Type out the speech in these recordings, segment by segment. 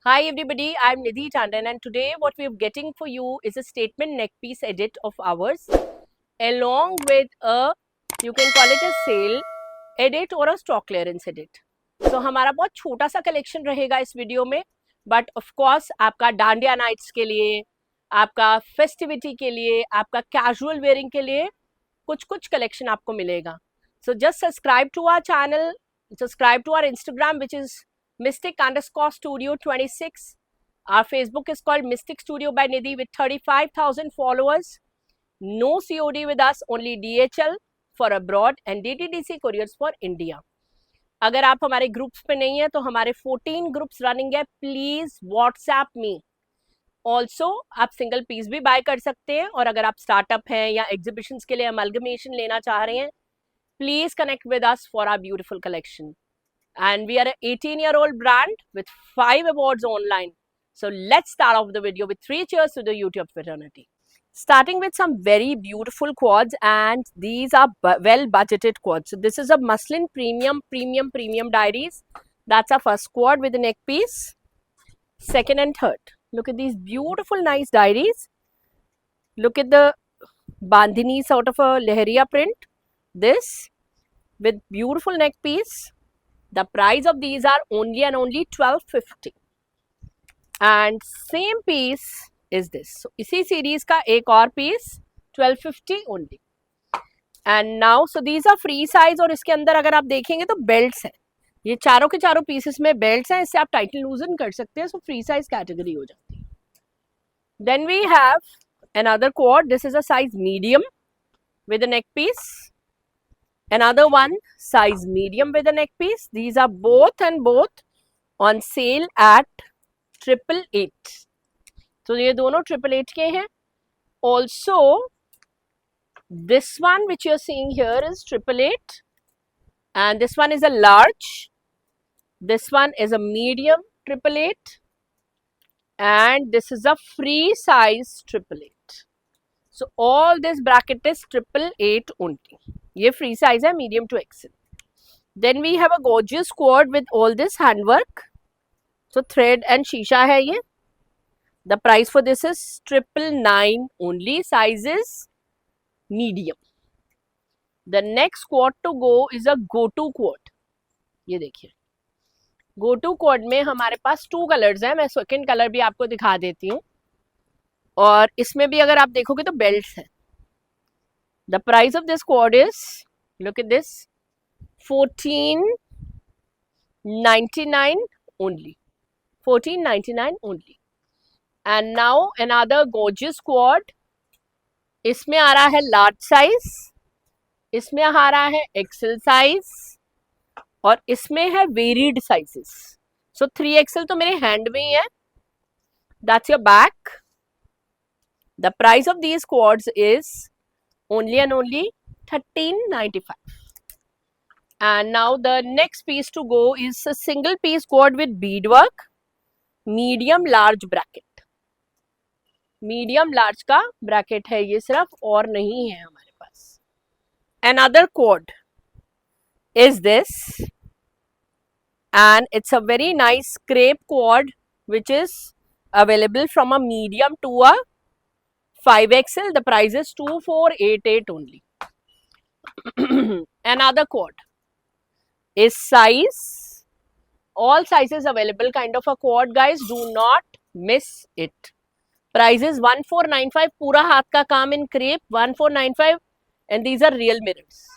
Hi everybody, I'm Nidhi Tandon and today what we're getting for you is a statement neck piece edit of ours along with you can call it a sale edit or a stock clearance edit. So हमारा बहुत छोटा सा collection रहेगा इस video में, but of course आपका dandiya nights के लिए, आपका फेस्टिविटी के लिए, आपका कैजुअल वेयरिंग के लिए कुछ कुछ कलेक्शन आपको मिलेगा. So just subscribe to our channel, subscribe to our Instagram which is mystic_studio26. Our Facebook is called Mystic Studio by Nidhi with 35,000 followers. No COD with us, only DHL for abroad and DTDC couriers for India. अगर आप हमारे groups पे नहीं है तो हमारे 14 groups running है. Please WhatsApp me. Also आप सिंगल पीस भी बाय कर सकते हैं, और अगर आप स्टार्टअप हैं या एग्जीबिशंस के लिए अमलगमेशन लेना चाह रहे हैं, please connect with us for our beautiful collection. And we are an 18-year-old brand with 5 awards online. So let's start off the video with 3 cheers to the YouTube fraternity. Starting with some very beautiful quads, and these are well budgeted quads. So this is a muslin premium diaries. That's our first quad with the neck piece. Second and third. Look at these beautiful nice diaries. Look at the bandhani sort of a lehariya print. This with beautiful neck piece. The price of these are only and only 1250. And same piece is this. So इसी series का एक और piece 1250 only. And now so these are free size, और इसके अंदर अगर आप देखेंगे तो belts हैं. ये चारों के चारों pieces में belts हैं, इससे आप tighten loosen कर सकते हैं. So free size category हो जाती है. Then we have another quad. This is a size medium with a neck piece. Another one size medium with a neck piece. These are both on sale at 888. So ये दोनों 888 के हैं. Also this one which you're seeing here is 888, and this one is a large. This one is a medium 888, and this is a free size 888. So all this bracket is 888 only. ये free size है medium to XL. Then we have a gorgeous quad with all this handwork. So thread and shisha है ये. The price for this is 999 only. Size is medium. The next quad to go is a go-to quad. ये देखिए. Go-to quad में हमारे पास 2 colours हैं. मैं second colour भी आपको दिखा देती हूँ. और इसमें भी अगर आप देखोगे तो बेल्ट्स हैं. The price of this quad is, look at this, 1499 only. 1499 only. And now another gorgeous quad. इसमें आ रहा है large size, इसमें आ रहा है XL size, और इसमें है varied sizes. So 3XL तो मेरे hand में ही है. That's your back. The price of these quads is only and only 1395. And now the next piece to go is a single piece quad with beadwork, medium large bracket. Medium large का bracket है ये सिर्फ, और नहीं है हमारे पास. Another quad is this, and it's a very nice crepe quad which is available from a medium to a 5XL. The price is 2488 only. Another quad is size, all sizes available kind of a quad, guys. Do not miss it. Price is 1495. पूरा हाथ का काम in crepe, 1495, and these are real mirrors.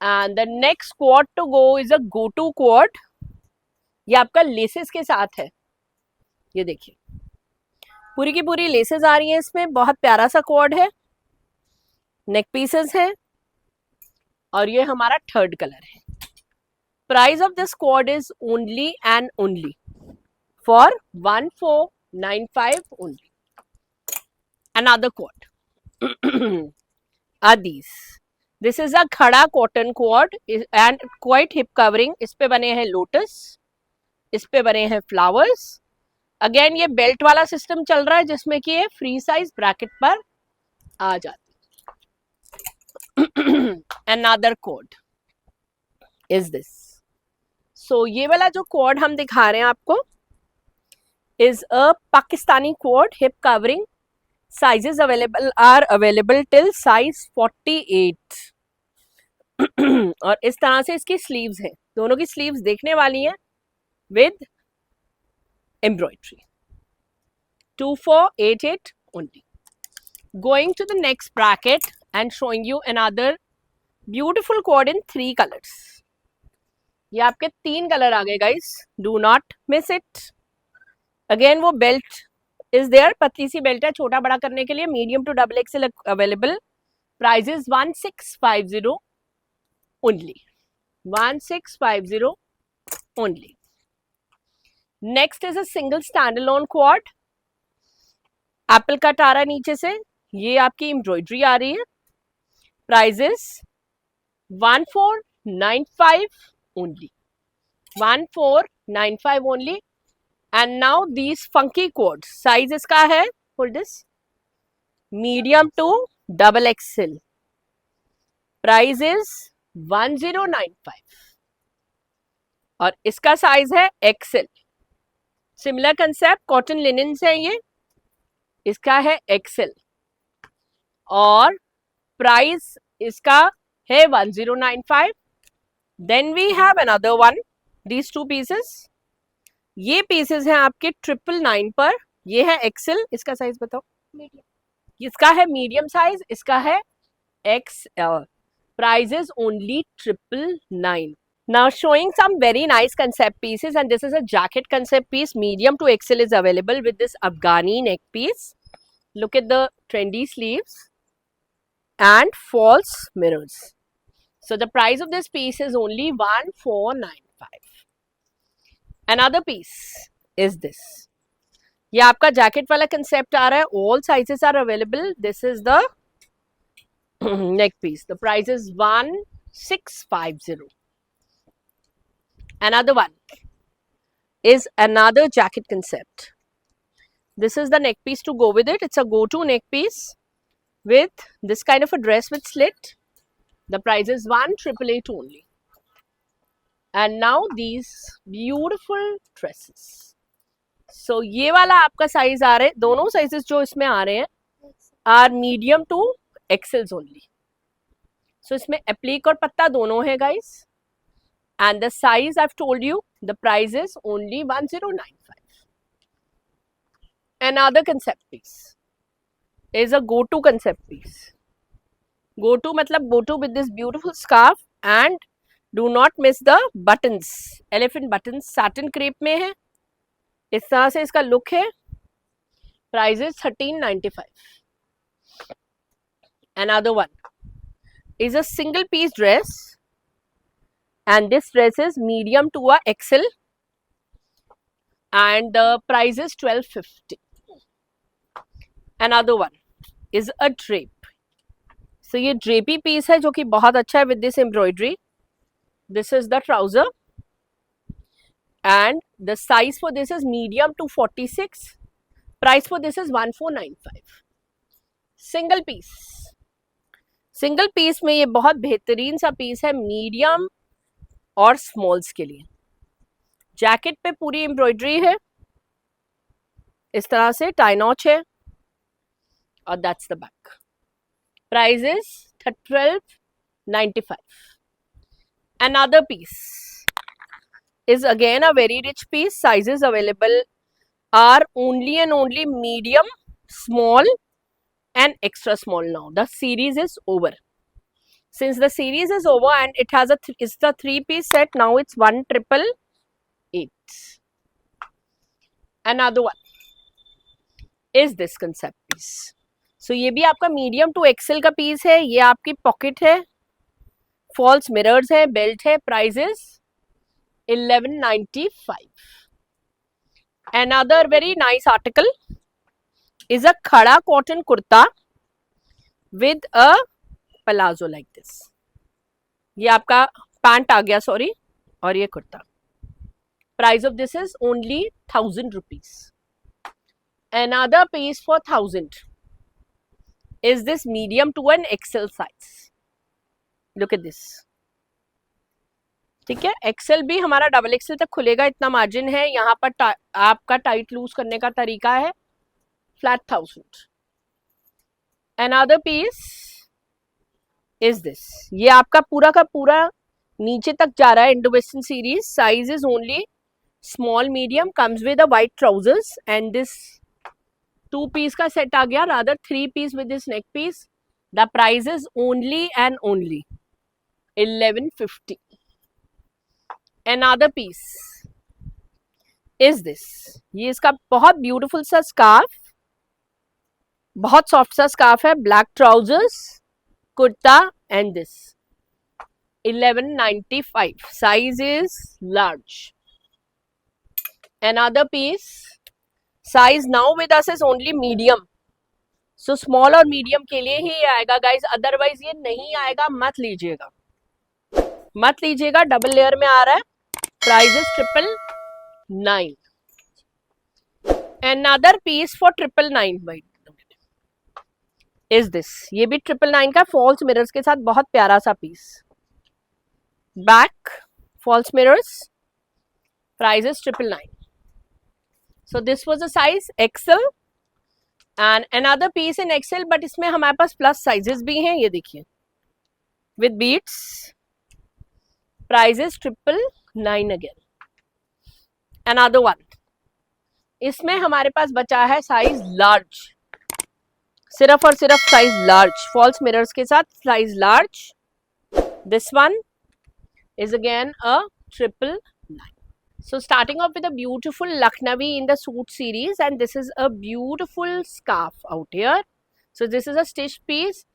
And the next quad to go is a go-to quad. ये आपका laces के साथ है. ये देखिए, पूरी की पूरी लेसेस आ रही हैं इसमें. बहुत प्यारा सा क्वाड है. नेक पीसेस है, और ये हमारा थर्ड कलर है. Price of this quad is only and only for 1495 only. Another quad are these. This is a खड़ा cotton quad and quite hip covering. इस पे बने हैं लोटस, इस पे बने हैं फ्लावर्स. अगेन ये बेल्ट वाला सिस्टम चल रहा है जिसमें कि ये फ्री साइज ब्रैकेट पर आ जाती है. Another code is this. सो ये वाला जो क्वाड हम दिखा रहे हैं आपको is a Pakistani quad hip covering. Sizes are available till size 48. और इस तरह से इसकी स्लीव्स हैं, दोनों की स्लीव्स देखने वाली हैं with embroidery. 2488 only. Going to the next bracket and showing you another beautiful quad in 3 colors. ये आपके 3 कलर आ गए guys. Do not miss it. Again वो बेल्ट इज देयर, पतली सी बेल्ट है छोटा बड़ा करने के लिए, medium to double XL available. Price is 1650 only, 1650 only. Next is a single stand alone quad, apple cut आ रहा है नीचे से, ये आपकी एम्ब्रॉयडरी आ रही है. Price is 1495 only, 1495 only. And now these funky quads, size इसका है, hold this, medium to double XL. Price is 1095 और इसका साइज है XL. Similar concept, cotton linen है ये, इसका है XL और प्राइस इसका है 1095. Then we have another one, these two pieces. ये पीसेस हैं आपके 999 पर. ये है एक्सेल, इसका साइज बताओ. मीडियम, इसका है मीडियम साइज, इसका है XL. Price is only 999. Now showing some very nice concept pieces, and this is a jacket concept piece. Medium to XL is available with this Afghani neck piece. Look at the trendy sleeves and false mirrors. So the price of this piece is only 1495. Another piece is this. ये आपका jacket वाला concept आ रहा है. All sizes are available. This is the neck piece. The price is 1650. Another one is another jacket concept. This is the neck piece to go with it. It's a go-to neck piece with this kind of a dress with slit. The price is 1888 only. And now these beautiful dresses. So ये वाला आपका size आ रहे हैं, दोनों sizes जो इसमें आ रहे हैं आर मीडियम टू एक्सेल्स ओनली. सो इसमें एप्लीक और पत्ता दोनों है guys. And the size I have told you, the price is only 1095. Another concept piece is a go-to concept piece. Go-to मतलब go-to with this beautiful scarf and do not miss the buttons. Elephant buttons satin crepe में है, इस तरह से इसका look है. Price is 1395. Another one is a single piece dress, and this dress is medium to a XL and the price is 1250. Another one is a drape. So ये drapey piece है जो कि बहुत अच्छा है with this embroidery. This is the trouser and the size for this is medium to 46. Price for this is 1495. Single piece. Single piece में ये बहुत बेहतरीन सा पीस है मीडियम और स्मॉल्स के लिए. जैकेट पे पूरी एम्ब्रॉयडरी है, इस तरह से टाई नॉच है और that's the back. Price is 1295. Another piece is again a very rich piece. Sizes available are only and only medium, small and extra small now. The series is over. Since the series is over and it has it's the 3-piece set, now it's 1888. Another one is this concept piece. So ये भी आपका medium to XL का piece है. ये आपकी pocket है, false mirrors है, belt है. Price is 1195. Another very nice article is a खड़ा cotton kurta with a palazzo like this. ये आपका पैंट आ गया, सॉरी, और ये kurta. Price of this is only 1000 rupees. Another piece for 1000 is this medium to an XL size. Look at this. ठीक है, Excel भी हमारा डबल एक्सेल तक खुलेगा, इतना मार्जिन है। यहाँ पर आपका टाइट लूज करने का तरीका है flat 1000। Another piece is this, ये आपका पूरा का पूरा नीचे तक जा रहा है। Indo western series, size is only small medium, comes with a white trousers and this 2 piece का सेट आ गया, rather 3 piece with this neck piece. The price is only and only 1150। Another piece is this, ये इसका बहुत beautiful सा scarf, बहुत soft सा scarf है, black trousers, kurta and this 1195, size is large. Another piece, size now with us is only medium, so small और medium के लिए ही आएगा गाइज, अदरवाइज ये नहीं आएगा, मत लीजिएगा मत लीजिएगा। डबल लेयर में आ रहा है, price is 999। Another piece for 999 is this, ये भी 999 का फॉल्स मिरर्स के साथ बहुत प्यारा सा piece, back falls mirrors, price is 999। So this was a size XL and another piece in XL, but इसमें हमारे पास प्लस साइजेस भी हैं, ये देखिए with beads, price is 999 again। Another one, इसमें हमारे पास बचा है साइज लार्ज, सिर्फ और सिर्फ साइज लार्ज, फॉल्स मिरर्स के साथ size large. This one is again a 999। So starting off with a beautiful Lucknowi in the suit series, and this is a beautiful scarf out here. So this is a stitched piece,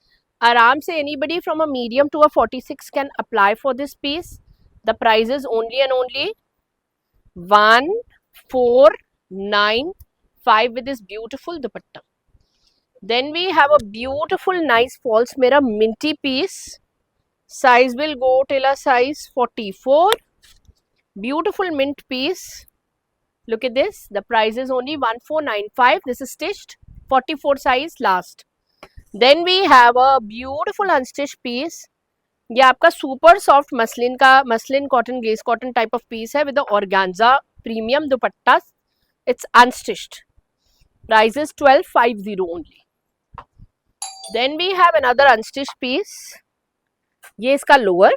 आराम से anybody from a medium to a 46 can apply for this piece। The price is only and only 1495 with this beautiful dupatta। Then we have a beautiful nice false mirror minty piece, size will go till a size 44, beautiful mint piece, look at this, the price is only 1495, this is stitched 44 size last। Then we have a beautiful unstitched piece, ये आपका super soft muslin का, muslin cotton glace cotton type of piece है with organza premium dupatta, it's unstitched, price is 1250 only. Then we have another unstitched piece, ये इसका lower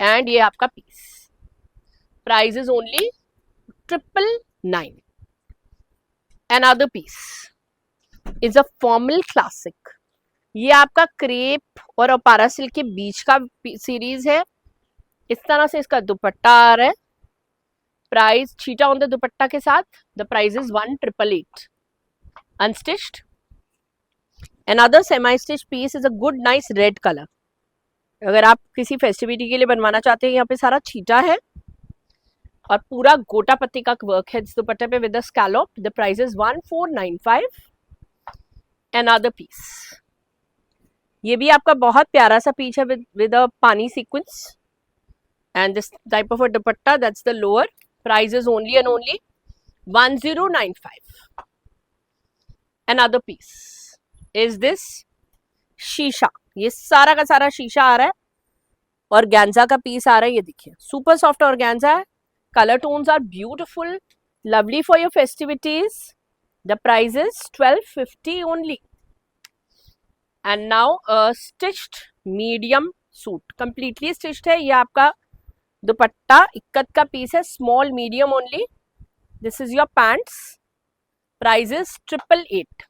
and ये आपका piece, price is only 999। Another piece is a formal classic, ये आपका crepe और अपारा silk के बीच का सीरीज है, इस तरह से इसका दुपट्टा आ रहा है, प्राइस छीटा ऑन द दुपट्टा के साथ, the price is 1888 unstitched. Another semi stitch piece is a good nice red colour, अगर आप किसी फेस्टिविटी के लिए बनवाना चाहते हैं, यहाँ पे सारा छीटा है और पूरा गोटा पत्ती का वर्क है इस दुपट्टे पे with the scallop, the price is 1495। Another piece, ये भी आपका बहुत प्यारा सा पीस है with a paani sequence and this type of a dupatta, that's the lower, price is only and only 1095। Another piece is this sheesha, ये सारा का सारा शीशा आ रहा है, ऑर्गेन्जा का पीस आ रहा है, ये देखिए सुपर सॉफ्ट ऑर्गेन्जा है, colour tones are beautiful, lovely for your festivities, the price is 1250 only. And now stitched medium suit, completely stitched है, ये आपका दुपट्टा इक्कत का पीस है, small medium only, this is your pants, price is 888।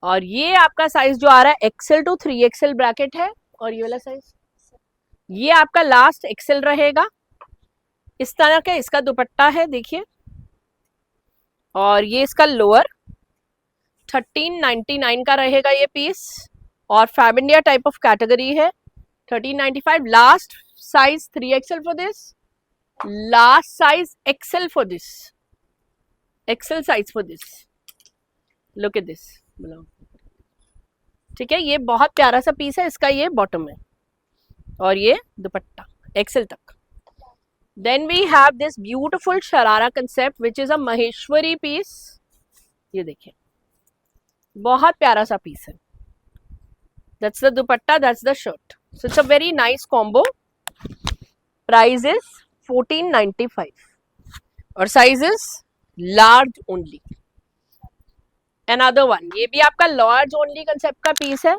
और ये आपका size जो आ रहा है एक्सेल टू 3XL ब्रैकेट है, और ये वाला साइज ये आपका लास्ट एक्सेल रहेगा, इस तरह का इसका दुपट्टा है देखिए, और ये इसका लोअर 1399 का रहेगा ये पीस, और Fabindia type of category है, 1395। Last size 3XL for this, last size XL for this, XL size for this, look at this, ठीक है, ये बहुत प्यारा सा पीस है, इसका ये बॉटम है और ये दुपट्टा XL तक। Then we have this beautiful sharara concept which is a Maheshwari piece, ये देखिए बहुत प्यारा सा पीस है, that's the dupatta, that's the shirt, so it's a very nice combo price is 1495 और size is large only. Another one, ये भी आपका लार्ज ओनली कंसेप्ट का पीस है.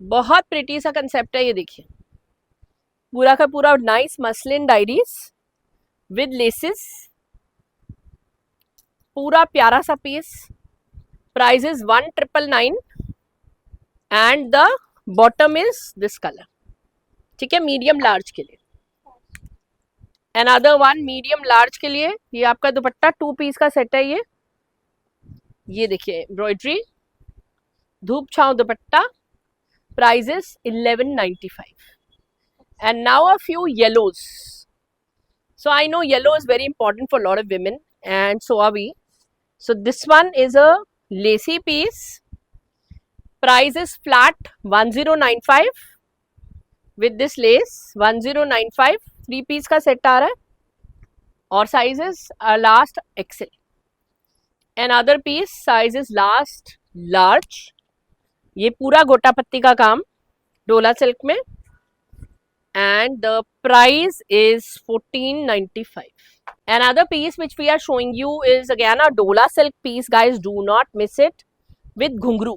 बहुत प्रिटी सा कंसेप्ट है ये. देखिए पूरा का पूरा nice muslin diaries with laces, पूरा प्यारा सा piece. Price is 1999 and the bottom is this colour. ठीक है, मीडियम लार्ज के लिए. अनदर वन मीडियम लार्ज के लिए, ये आपका दुपट्टा 2 पीस का सेट है. ये देखिए एम्ब्रॉयडरी धूप छांव दुपट्टा. Price is 1195. And now a few yellows. So I know yellow is very important for a lot of women and so are we. So this one is a lacy piece. Price is flat 1095 with this lace 1095. 3 piece का set आ रहा है और size is last XL. Another piece size is last large. ये पूरा गोटा पत्ती का काम डोला सिल्क में. And the price is 1495. Another piece which we are showing you is again a Dola silk piece, guys. Do not miss it with घुंघरू.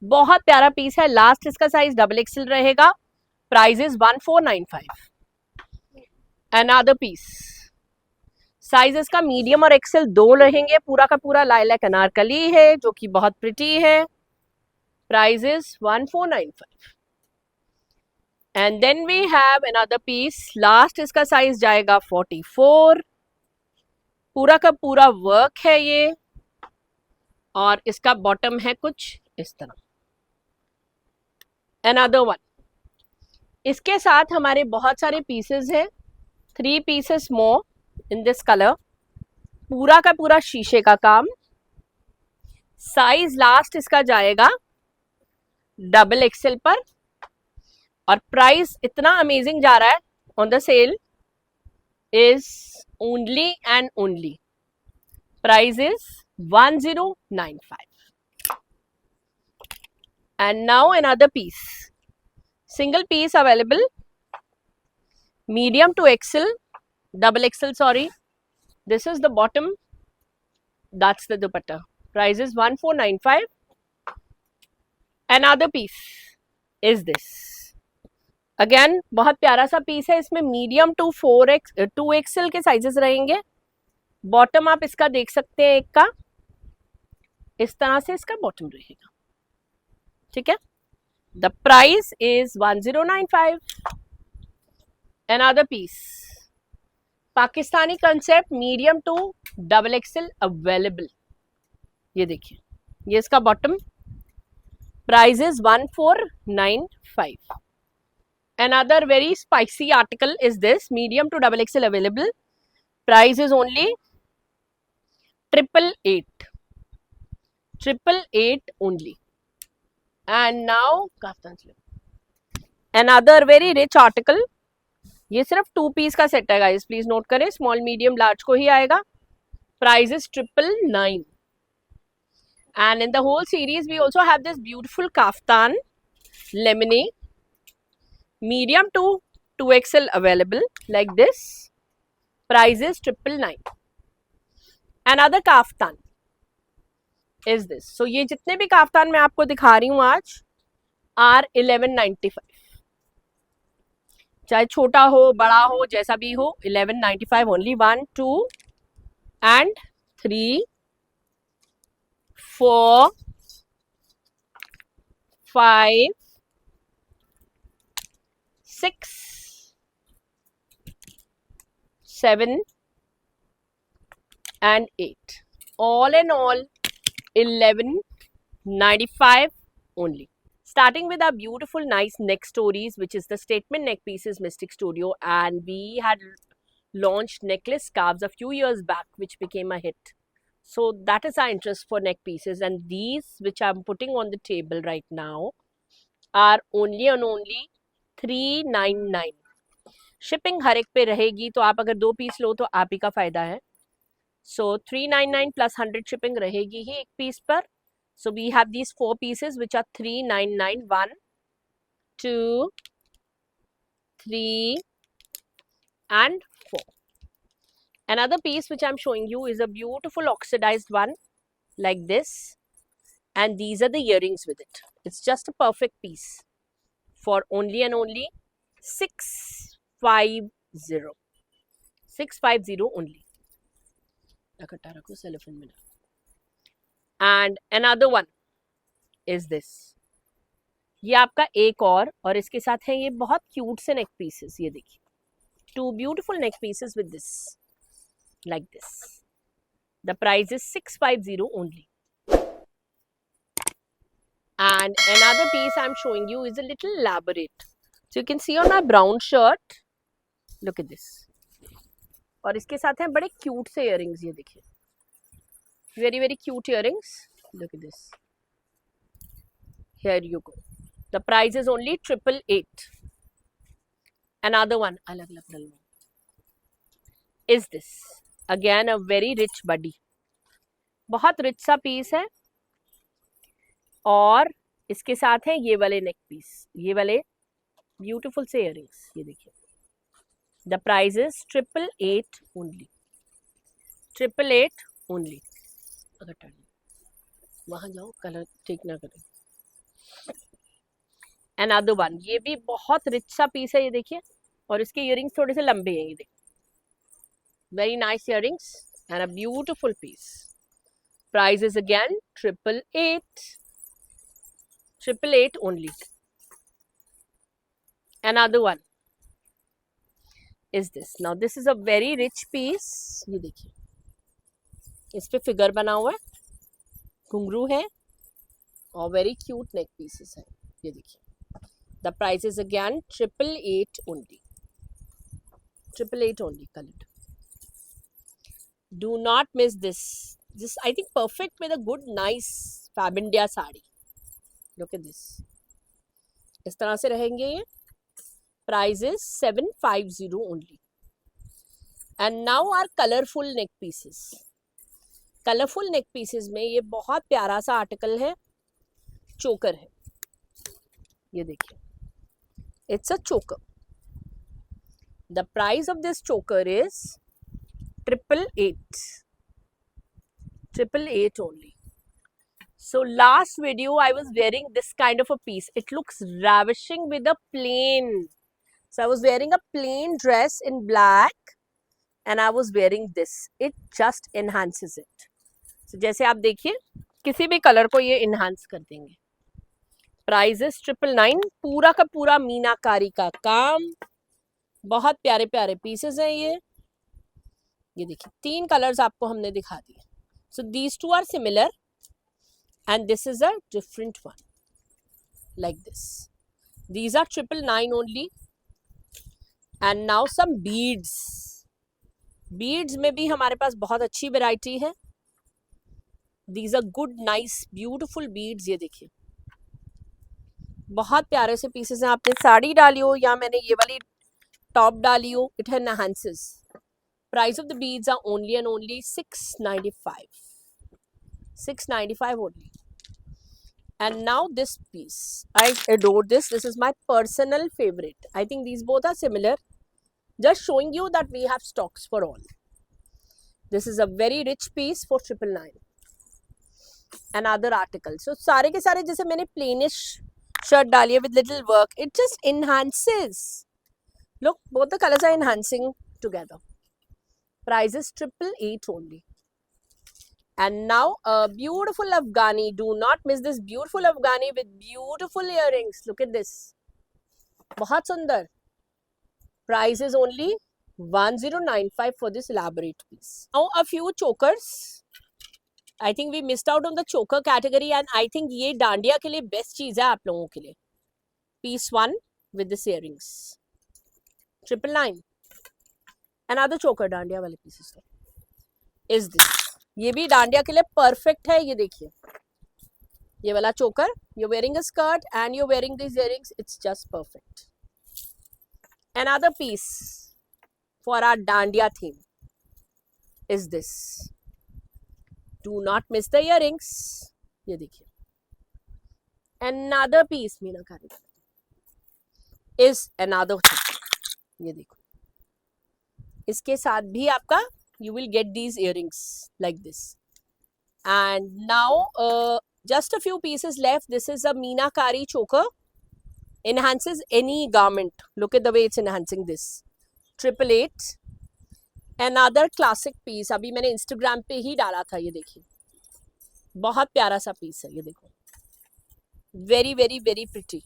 बहुत प्यारा पीस है. लास्ट इसका साइज XXL रहेगा. Price is 1495. Another piece size इसका medium और Excel दो रहेंगे. पूरा का पूरा लाइलैक अनारकली है जो कि बहुत प्रिटी है. Price is 1495. And then we have another piece. Last इसका साइज जाएगा 44. पूरा का पूरा वर्क है ये और इसका बॉटम है कुछ इस तरह. Another one. इसके साथ हमारे बहुत सारे पीसेस हैं. 3 pieces more in this color. पूरा का पूरा शीशे का काम. साइज लास्ट इसका जाएगा XXL पर और प्राइस इतना अमेजिंग जा रहा है on the sale is only and only. Price is 1095. And now another piece, single piece available, medium to XL, XXL sorry. This is the bottom, that's the dupatta. Price is 1495. Another piece is this. Again बहुत प्यारा सा piece है. इसमें medium to 2XL के sizes रहेंगे. Bottom आप इसका देख सकते हैं, एक का इस तरह से इसका बॉटम रहेगा. ठीक है. The price is 1095. Another piece, Pakistani concept, medium to XXL available. ये देखिए, ये इसका bottom. Price is 1495. Another very spicy article is this, medium to XXL available. Price is only 888 only. And now kaftan slip. Another very rich article. ये सिर्फ 2 piece का set है guys, please note करें. Small medium large को ही आएगा. Price is 999. And in the whole series we also have this beautiful kaftan lemonade. Medium to 2XL available like this. Price is 999. Another kaftan is this. So ये जितने भी kaftan मैं आपको दिखा रही हूँ आज are 1195. चाहे छोटा हो बड़ा हो जैसा भी हो, 1195 only. 1 2 and 3 4 5 6 7 and 8. All in all 1195 only. Starting with our beautiful nice neck stories, which is the statement neck pieces Mystic Studio, and we had launched necklace scarves a few years back which became a hit. So that is our interest for neck pieces, and these which I'm putting on the table right now are only and only 399. Shipping हर एक पे रहेगी, तो आप अगर 2 piece लो तो आप ही का फायदा है. सो 399 प्लस 100 शिपिंग रहेगी ही एक पीस पर. So we have these 4 pieces which are 399. 1 2 3 and 4. Another piece which I'm showing you is a beautiful oxidized one like this, and these are the earrings with it. It's just a perfect piece for only and only 650. 650 only. And another one is this. ये आपका एक और इसके साथ है ये बहुत cute से नेक पीसेस. ये देखिए, 2 beautiful neck pieces with this, like this. The price is 650 only. And another piece I'm showing you is a little elaborate. So you can see on my brown shirt, look at this. और इसके साथ हैं बड़े cute से earrings. ये देखिए, very very cute earrings. Look at this. Here you go. The price is only 888. Another one, अलग अलग रंग में, is this. Again a very rich body. बहुत rich सा piece है. और इसके साथ है ये वाले नेक पीस, ये वाले ब्यूटीफुल से इयरिंग्स. ये देखिए, the price is 888 only. 888 only. अगर वहां जाओ, कलर ठीक ना करें. अनदर वन, ये भी बहुत रिच सा पीस है. ये देखिए, और इसके इयरिंग्स थोड़े से लंबे हैं. ये देखिए, very nice earrings and a beautiful piece. Price is again 888. 888 only. Another one is this. Now this is a very rich piece. ये देखिए, इस पे फिगर बना हुआ है, घुंघरू है और very cute neck pieces है. ये देखिए, the price is again 888 only. 888 only. Colored. Do not miss this. This I think perfect with a good nice Fab India sari. Look at this. इस तरह से रहेंगे ये. Price is 750 only. And now our colorful neck pieces. Colorful neck pieces में ये बहुत प्यारा सा आर्टिकल है, चोकर है. ये देखिए, it's a choker. The price of this choker is 888. 888 only. So last video I was wearing this kind of a piece. It looks ravishing with a plain. So I was wearing a plain dress in black and I was wearing this. It just enhances it. So जैसे आप देखिए, किसी भी colour को ये enhance कर देंगे. Price is 999. पूरा का पूरा मीनाकारी का काम. बहुत प्यारे प्यारे pieces हैं ये. ये देखिए, 3 कलर्स आपको हमने दिखा दिए. So these two are similar. And this is a different one, like this. These are 999 only. And now some beads. Beads में भी हमारे पास बहुत अच्छी variety है. These are good, nice, beautiful beads. ये देखिए, बहुत प्यारे से pieces हैं. आपने साड़ी डाली हो या मैंने ये वाली top डाली हो, it enhances. Price of the beads are only and only 695. 695 only. And now this piece, I adore this. This is my personal favorite. I think these both are similar. Just showing you that we have stocks for all. This is a very rich piece for 999. Another article. So सारे के सारे जैसे मैंने plainish shirt डाली है with little work. It just enhances. Look, both the colors are enhancing together. Price is 888 only. And now a beautiful Afghani. Do not miss this beautiful Afghani with beautiful earrings. Look at this. बहुत सुंदर. Price is only 1095 for this elaborate piece. Now a few chokers. I think we missed out on the choker category and I think ये डांडिया के लिए best चीज है आप लोगों के लिए. Piece 1 with this earrings. 999. Another choker dandiya वाले pieces is this. ये भी डांडिया के लिए परफेक्ट है. ये देखिए, ये वाला चोकर. You're wearing a skirt and you're wearing these earrings. It's just perfect. Another piece for our dandiya theme is this. Do not miss the earrings. ये देखिए, another piece meenakari is another thing. ये देखो, इसके साथ भी आपका you will get these earrings like this. And now just a few pieces left. This is a meenakari choker. Enhances any garment. Look at the way it's enhancing this. 888. Another classic piece. अभी मैंने Instagram पे ही डाला था, ये देखिए, बहुत प्यारा सा पीस है, ये देखो, very very very pretty.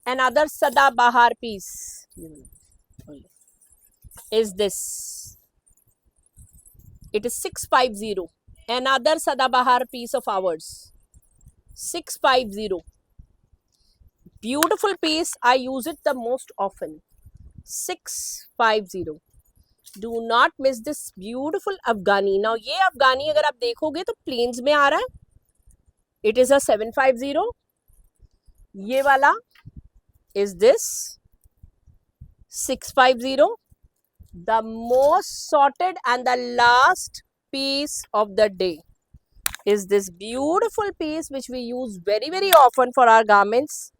Another sadabahar piece is this. It is 650. Another sadabahar piece of ours. 650. Beautiful piece. I use it the most often. 650. Do not miss this beautiful Afghani. Now ये Afghani अगर आप देखोगे तो plains में आ रहा है. It is a 750. ये वाला is this 650. The most sorted and the last piece of the day is this beautiful piece which we use very very often for our garments.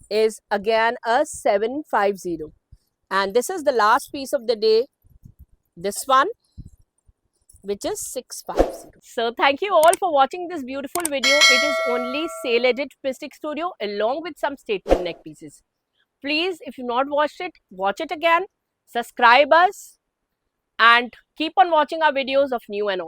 Is again a 750, and this is the last piece of the day, this one, which is 650. So thank you all for watching this beautiful video. It is only Sale Edit Mystic Studio along with some statement neck pieces. Please, if you've not watched it, watch it again, subscribe us, and keep on watching our videos of new and old.